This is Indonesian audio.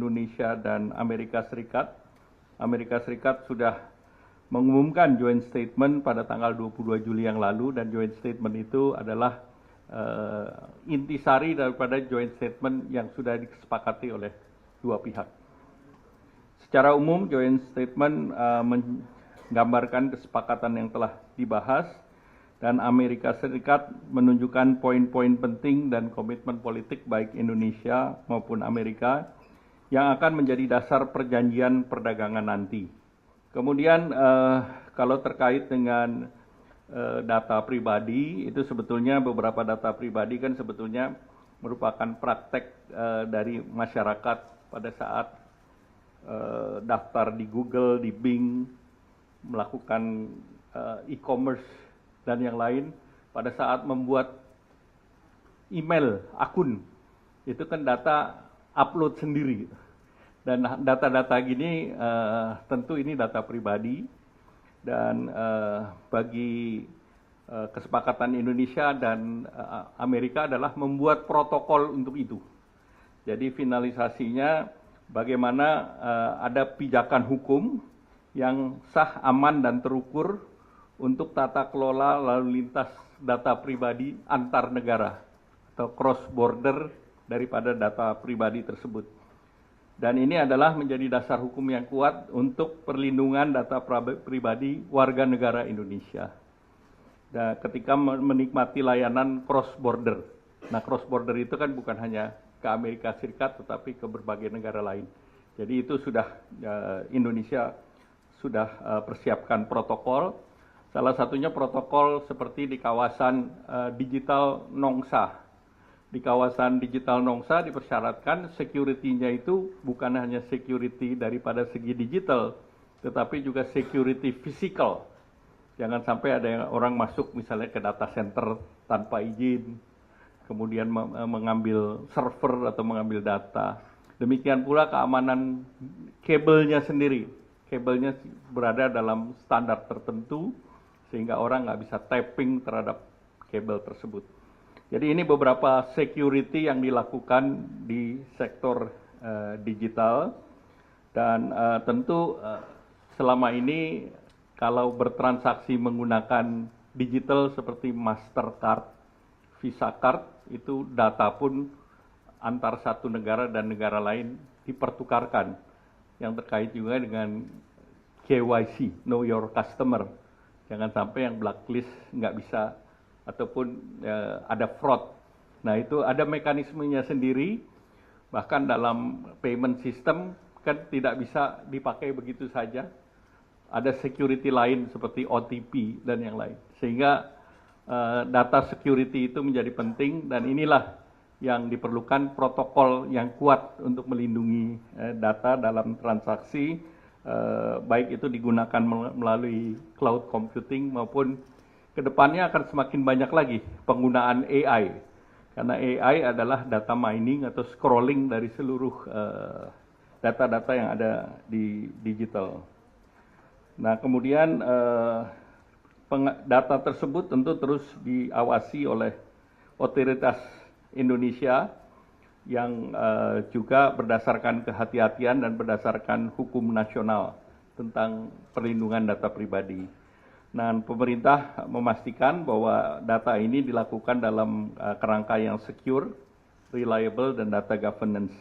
Indonesia dan Amerika Serikat. Amerika Serikat sudah mengumumkan joint statement pada tanggal 22 Juli yang lalu, dan joint statement itu adalah intisari daripada joint statement yang sudah disepakati oleh dua pihak. Secara umum, joint statement menggambarkan kesepakatan yang telah dibahas, dan Amerika Serikat menunjukkan poin-poin penting dan komitmen politik baik Indonesia maupun Amerika yang akan menjadi dasar perjanjian perdagangan nanti. Kemudian kalau terkait dengan data pribadi, itu sebetulnya beberapa data pribadi kan sebetulnya merupakan praktek dari masyarakat pada saat daftar di Google, di Bing, melakukan e-commerce dan yang lain. Pada saat membuat email, akun, itu kan data upload sendiri. Dan data-data gini tentu ini data pribadi, dan bagi kesepakatan Indonesia dan Amerika adalah membuat protokol untuk itu. Jadi finalisasinya bagaimana ada pijakan hukum yang sah, aman, dan terukur untuk tata kelola lalu lintas data pribadi antar negara atau cross border daripada data pribadi tersebut. Dan ini adalah menjadi dasar hukum yang kuat untuk perlindungan data pribadi warga negara Indonesia. Dan ketika menikmati layanan cross border. Nah, cross border itu kan bukan hanya ke Amerika Serikat tetapi ke berbagai negara lain. Jadi itu sudah Indonesia sudah persiapkan protokol. Salah satunya protokol seperti di kawasan digital Nongsa. Di kawasan digital Nongsa dipersyaratkan security-nya itu bukan hanya security daripada segi digital, tetapi juga security physical. Jangan sampai ada yang orang masuk misalnya ke data center tanpa izin, kemudian mengambil server atau mengambil data. Demikian pula keamanan kabelnya sendiri. Kabelnya berada dalam standar tertentu, sehingga orang nggak bisa tapping terhadap kabel tersebut. Jadi ini beberapa security yang dilakukan di sektor digital, dan tentu selama ini kalau bertransaksi menggunakan digital seperti Mastercard, Visa Card, itu data pun antar satu negara dan negara lain dipertukarkan, yang terkait juga dengan KYC, Know Your Customer. Jangan sampai yang blacklist nggak bisa ataupun ada fraud. Nah, itu ada mekanismenya sendiri, bahkan dalam payment system kan tidak bisa dipakai begitu saja. Ada security lain seperti OTP dan yang lain. Sehingga data security itu menjadi penting, dan inilah yang diperlukan protokol yang kuat untuk melindungi data dalam transaksi, baik itu digunakan melalui cloud computing maupun kedepannya akan semakin banyak lagi penggunaan AI, karena AI adalah data mining atau scrolling dari seluruh data-data yang ada di digital. Nah, kemudian data tersebut tentu terus diawasi oleh otoritas Indonesia yang juga berdasarkan kehati-hatian dan berdasarkan hukum nasional tentang perlindungan data pribadi. Nah, pemerintah memastikan bahwa data ini dilakukan dalam kerangka yang secure, reliable, dan data governance.